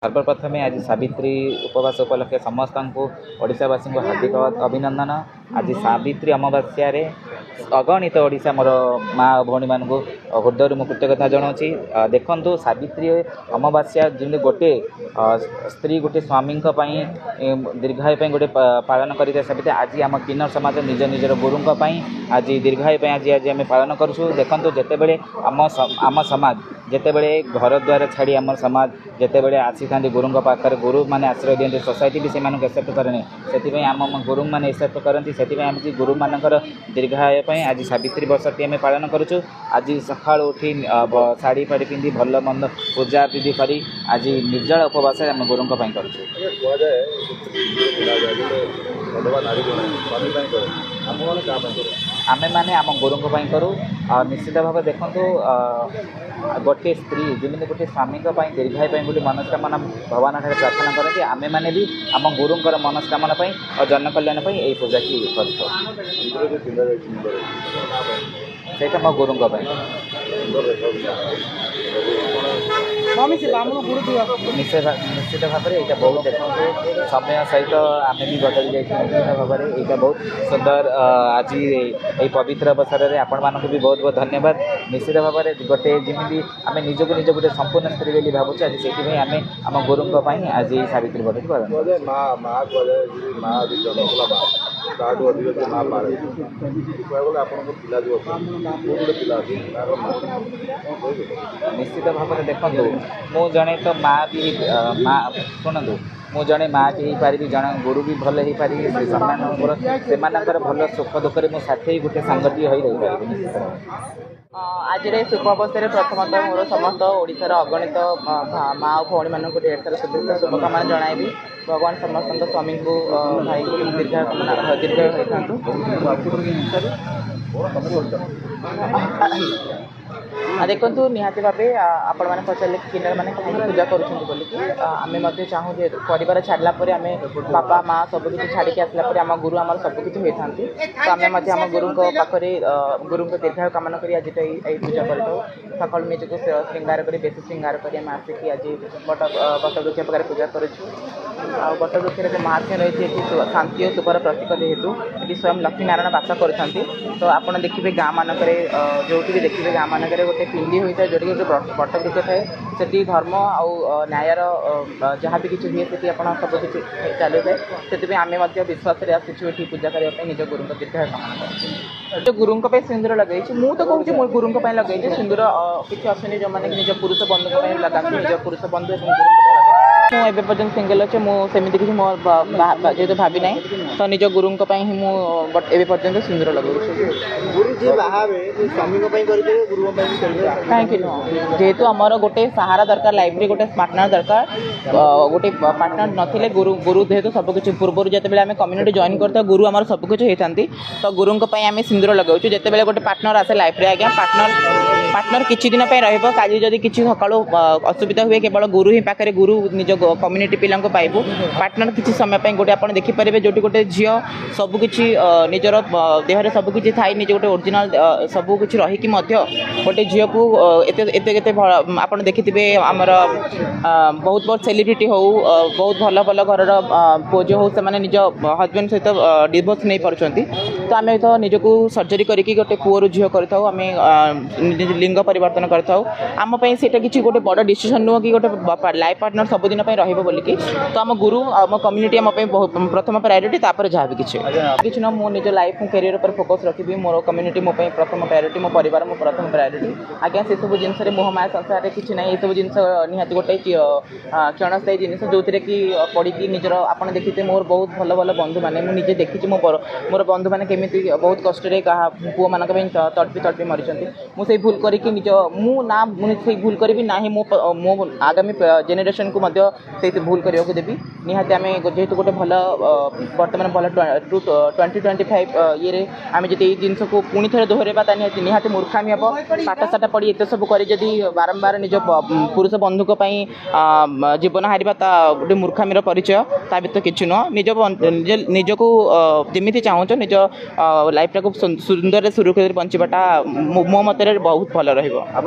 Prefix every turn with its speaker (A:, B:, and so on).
A: सर्वप्रथमे आज सावित्री उपवास उपलक्षे समस्त को ओडावासी को हार्दिक अभिनंदन। आज सावित्री अमावास्या अगणित ओडिशा मोर माँ भौणी मान हृदय मु कृतज्ञता जनाऊँगी। देखु सावित्री अमावास्या जमी गोटे स्त्री गोटे स्वामी दीर्घायु गोटे पालन करते सावित्री आज आम किन्नर समाज निज निजर गुरु आज दीर्घायु आज आज आम पालन करूँ। देखो जितेबले आम समाज जितेबले घर द्वार छाड़ी आम समाज जितेबले आसी था गुरु पाखे गुरु मैंने आश्रय दिखते सोसाइटी भी से एक्सेप्ट करें से आम गुरु मैंने एक्सेप्ट करती से आम गुरु मानकर दीर्घायु आज सावित्री वर्षटी आम पालन करुँ। आज सका उठी शाढ़ी फाड़ी पिंधि भल मंद पूजा विधि कर आज निर्जल उपवास आम गुरु करूँ। आमे माने आम गुरु करूँ और निश्चित भाव देखूँ गोटे स्त्री जमी गोटे स्वामी दीर्घायु गोटे मनस्कामना भगवान ठारे प्रार्थना करती आमे माने भी आम गुरुंर मनस्कामना और जनकल्याण यही पूजा की कर मो गुरु निश्चित भाव में यहाँ बहुत देखो समय सहित आम भी बदली जाइए निश्चित भाव में यहाँ बहुत सुंदर आज ये पवित्र अवसर में आपण मानक भी बहुत बहुत धन्यवाद। निश्चित भाव में गोटे जमी आम निजक निज गोटे संपूर्ण स्त्री बोली भावुँ आज से आम आम गुरु आज सावित्री व्रत निश्चित भाव में देखो मु जड़े तो माँ भी माँ शुणु मु जड़े माँ भी हो पारि जड़े गुरु भी भल हो पारि से भल सुख दुखे मो साथी गोटे सांगति हो रही पारि।
B: आज शुभ अवसर प्रथमतः मोर समस्त ओडिशार अगणित माँ और भौणी मान ढेर सारा शुभेच्छा शुभकामना जनइबी। भगवान समस्त स्वामी को भाई को दीर्घायु होता देखु निहाती भाव आपण मैंने पचारे किन्नर मैंने कहीं पूजा करें चाहूँ जे परिवार छाड़ला आम बापा माँ सबकि छाड़ी आसला आम गुरु आम सबकि होता तो आम आम गुरु पाखे गुरु को दीर्घायु कामना कर आज यही पूजा करूँ। सका निजक श्रृंगार कर बेस श्रृंगार कर आसिक आज बटवृक्ष पाखे पूजा करूँ। बटवृक्ष जो महात्म्य रही है शांति और शुभर प्रतीक जेहेतु ये स्वयं लक्ष्मी नारायण बास करते तो आपड़ देखिए गाँ मानक जो भी देखिए गाँ मानक गोटे पिंडी होता है जोटी गोटे बटवृक्ष थाए से धर्म आउ न्यायर जहाँ भी किसी हुए से आप सब किसी चली जाए से आम विश्वास आसू ये पूजा करने निज गुरु दीर्घायु कामना कर गुरु सिंदूर लगे मुझे तो कहूँ मो गुरु लगे सिंदूर किसी असुनी जो मैंने निज पुरुष बंधु लगाती निज पुरुष बंधु मुझे पर्यटन सिंगल अच्छे मुझे किसी मो जेहतु भावी ना तो निज गुरु ही मुझे पर्यटन सिंदूर लगे कहीं जेहेतु आमर गोटे सहारा दरकार लाइफ रे गोटे पार्टनर दरकार गोटे पार्टनर नथिले गुरु जेहेतु सबकि पूर्व जिते आम कम्युनिटी जॉइन करता गुरु आम सबकि होता तो गुरु आम सिंदूर लगाऊँ जिते गोटे पार्टनर आसे लाइफ रे आज्ञा पार्टनर किछि दिन रही जदि किसी सका असुविधा हुए केवल गुरु ही पाखे गुरु निज कम्युनिटी पिला पाइबू पार्टनर किसी समय गोटे आप देखिपारे जो गोटे झील सबकि निजर देहरे सबकि थाई निज गोटे ओरिजिनल सबकि रहीकि गोटे झील को एत आप देखिथे आमर बहुत बहुत सेलिब्रिटी हो बहुत भल भल घर पुज हो से निज हजबैंड सहित डिवोर्स नहीं पार्टी तो आम तो निजक सर्जरी करके गोटे पुअर झील करें लिंग परिवर्तन करम से किसी गोटे बड़ डिसीजन नुह कि गोटे लाइफ पार्टनर सबुदिन बोलिकी तो आम गुरु आम कम्युनिटी आम प्रथम प्रायोरीटी तापर जहाँ भी किसी ना मो निज लाइफ कैरियर पर फोकस रखी मोर कम्युनिटी मो प्रथम प्रायोरीटी मो परिवार मो प्रथम प्रायोरीटी आज्ञा से सब जिनस मोहमाया संसार किसी ना ये सब जिन निहाती गोटे क्षणस्थायी जिन जो कि पड़ी निजर आप देखिए मोर बहुत भल भल बंधु मैंने मुझे देखी मोर बंधु मैंने केमी बहुत कष्ट पुओ मान तड़पी मरी मुझे भूल करके निज मुझे भूल करी ना ही मो आगामी जेनेरेशन को से भूल करने को देवी निहाती आम जेहेतु गोटे भल बर्तमान भल 2025 ये आम जब ये जिन को पुणी थे दोहरेबा निहाती मूर्खामी हम पाठशाठ पढ़ी एत सब कर बारंबार निज पुरुष बंधुक जीवन हारिबा गोटे मूर्खामीर परिचय ता भी तो किसी नुह निजक जमी चाहूँ निज लाइफ टाक सुंदर सुरक्षित बंचाटा मो मत बहुत भल रहा।